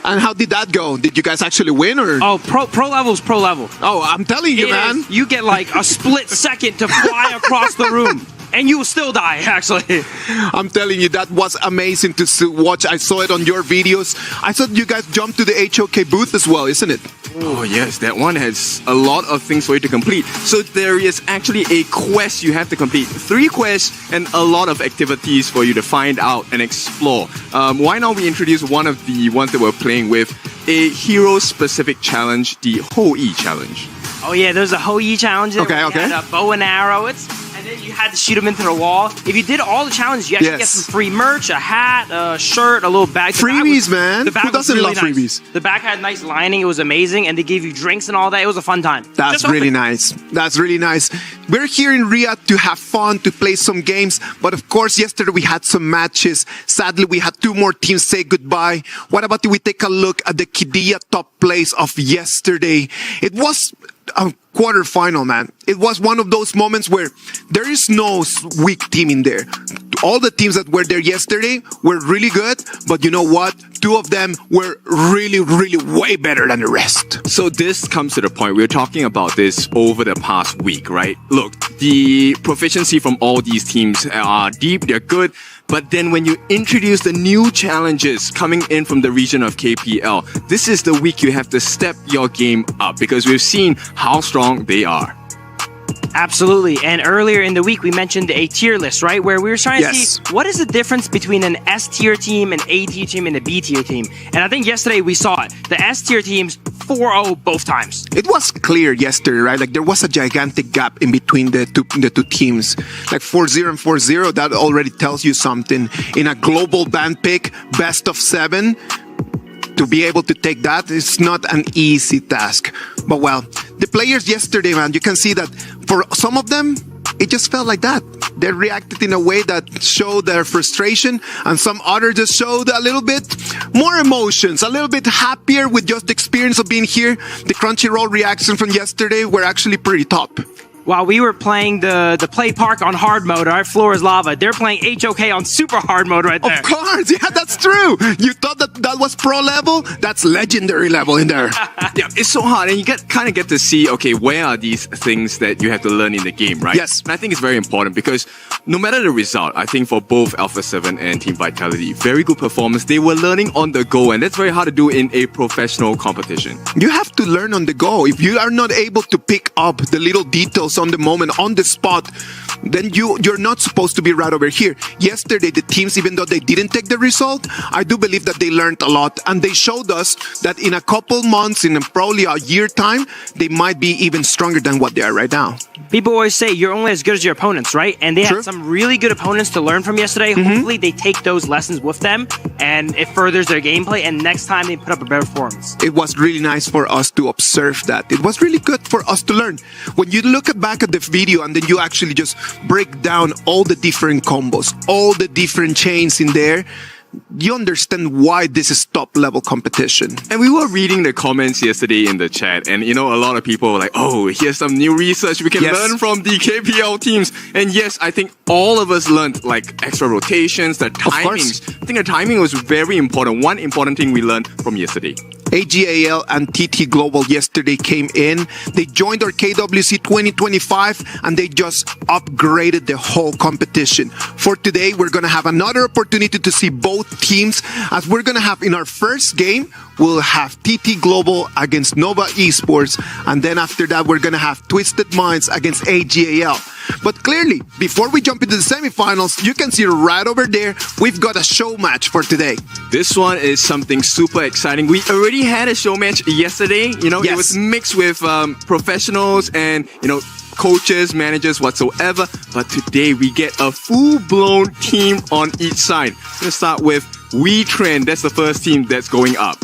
And how did that go? Did you guys actually win or? Oh, pro level is pro level. Oh, I'm telling you, man. You get like a split second to fly across the room. And you will still die, actually. I'm telling you, that was amazing to watch. I saw it on your videos. I thought you guys jumped to the HOK booth as well, isn't it? Oh yes, that one has a lot of things for you to complete. So there is actually a quest you have to complete. 3 quests and a lot of activities for you to find out and explore. Why not we introduce one of the ones that we're playing with, a hero-specific challenge, the Ho-E challenge. Oh yeah, there's a Ho-E challenge. Okay. Had a bow and arrow. And then you had to shoot them into the wall. If you did all the challenges, you actually get some free merch, a hat, a shirt, a little bag. Freebies, man. Who doesn't love freebies? The bag had nice lining. It was amazing. And they gave you drinks and all that. It was a fun time. That's really nice. That's really nice. We're here in Riyadh to have fun, to play some games. But of course, yesterday we had some matches. Sadly, we had 2 more teams say goodbye. What about we take a look at the Qiddiya top place of yesterday? It was a quarterfinal, man. It was one of those moments where there is no weak team in there. All the teams that were there yesterday were really good, but you know what? 2 of them were really, really way better than the rest. So this comes to the point, we were talking about this over the past week, right? Look, the proficiency from all these teams are deep, they're good, but then when you introduce the new challenges coming in from the region of KPL, this is the week you have to step your game up because we've seen how strong they are. Absolutely. And earlier in the week, we mentioned a tier list, right? Where we were trying to see what is the difference between an S tier team, an A tier team, and a B tier team. And I think yesterday we saw it. The S tier teams 4-0 both times. It was clear yesterday, right? Like there was a gigantic gap in between the two teams. Like 4-0 and 4-0, that already tells you something. In a global band pick, best of 7, to be able to take that is not an easy task. But well, the players yesterday, man, you can see that for some of them, it just felt like that. They reacted in a way that showed their frustration, and some others just showed a little bit more emotions, a little bit happier with just the experience of being here. The Crunchyroll reaction from yesterday were actually pretty top. While we were playing the play park on hard mode, our floor is lava. They're playing HOK on super hard mode right there. Of course, yeah, that's true. You thought that was pro level? That's legendary level in there. Yeah, it's so hard, and you kind of get to see, okay, where are these things that you have to learn in the game, right? Yes. And I think it's very important because no matter the result, I think for both Alpha 7 and Team Vitality, very good performance. They were learning on the go, and that's very hard to do in a professional competition. You have to learn on the go. If you are not able to pick up the little details on the moment, on the spot, then you're not supposed to be right over here. Yesterday, the teams, even though they didn't take the result, I do believe that they learned a lot, and they showed us that in a couple months, in probably a year time, they might be even stronger than what they are right now. People always say you're only as good as your opponents, right? And they had some really good opponents to learn from yesterday. Hopefully they take those lessons with them and it furthers their gameplay, and next time they put up a better performance. It was really nice for us to observe that. It was really good for us to learn. When you look back at the video and then you actually just break down all the different combos, all the different chains in there, you understand why this is top level competition. And we were reading the comments yesterday in the chat, and you know, a lot of people were like, oh, here's some new research we can learn from the KPL teams. And yes, I think all of us learned like extra rotations, the timings. I think the timing was very important. One important thing we learned from yesterday. AGAL and TT Global yesterday came in. They joined our KWC 2025 and they just upgraded the whole competition. For today, we're going to have another opportunity to see both teams, as we're going to have in our first game, we'll have TT Global against Nova Esports, and then after that, we're going to have Twisted Minds against AGAL. But clearly, before we jump into the semifinals, you can see right over there, we've got a show match for today. This one is something super exciting. We already had a show match yesterday. You know, it was mixed with professionals and, you know, coaches, managers, whatsoever. But today we get a full-blown team on each side. Let's start with WeTrend. That's the first team that's going up.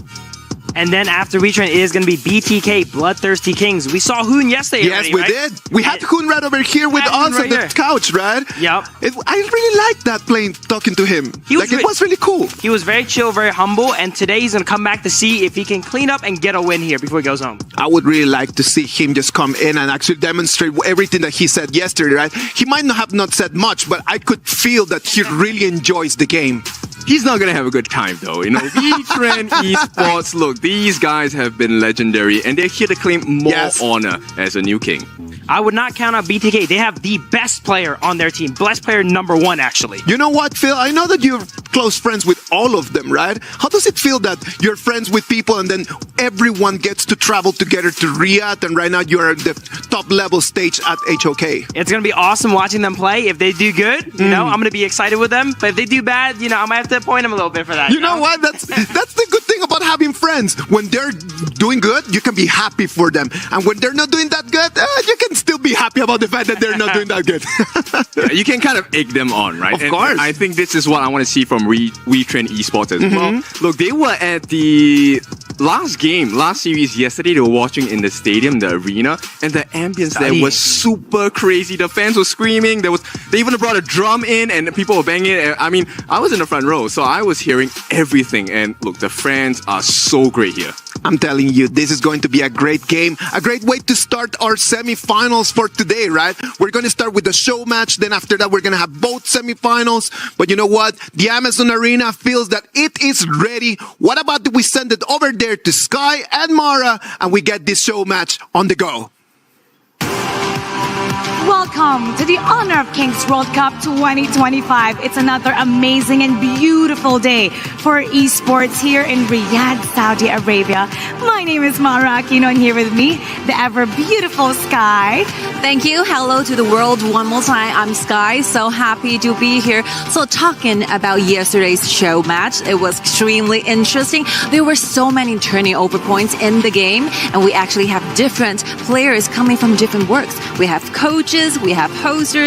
And then after retrain, it is going to be BTK, Bloodthirsty Kings. We saw Hoon yesterday. Yes, we did. We had Hoon right over here with us on the couch, right? Yep. I really liked that talking to him. It was really cool. He was very chill, very humble, and today he's going to come back to see if he can clean up and get a win here before he goes home. I would really like to see him just come in and actually demonstrate everything that he said yesterday, right? He might not have said much, but I could feel that he really enjoys the game. He's not going to have a good time, though. You know, V-Trend Esports, look, these guys have been legendary, and they're here to claim more honor as a new king. I would not count out BTK. They have the best player on their team. Best player #1, actually. You know what, Phil? I know that you're close friends with all of them, right? How does it feel that you're friends with people and then everyone gets to travel together to Riyadh, and right now you're at the top level stage at HOK? It's going to be awesome watching them play. If they do good, you know, I'm going to be excited with them. But if they do bad, you know, I might have to point them a little bit for that. You know what? That's the good thing about having friends. When they're doing good, you can be happy for them. And when they're not doing that good, you can still be happy about the fact that they're not doing that good. Yeah, you can kind of egg them on, right? Of course. I think this is what I want to see from WeTrain Esports as well. Look, they were at the last series yesterday. They were watching in the stadium, the arena, and the ambience there was super crazy. The fans were screaming. They even brought a drum in, and people were banging it. I mean, I was in the front row, so I was hearing everything. And look, the fans are so great here. I'm telling you, this is going to be a great game, a great way to start our semifinals for today, right? We're going to start with the show match. Then after that, we're going to have both semifinals. But you know what? The Amazon Arena feels that it is ready. What about if we send it over there to Sky and Mara and we get this show match on the go? Welcome to the Honor of Kings World Cup 2025. It's another amazing and beautiful day for esports here in Riyadh, Saudi Arabia. My name is Mara Aquino, and here with me, the ever beautiful Sky. Thank you. Hello to the world one more time. I'm Sky. So happy to be here. So talking about yesterday's show match, it was extremely interesting. There were so many turning over points in the game, and we actually have different players coming from different works. We have coaches, we have hosters.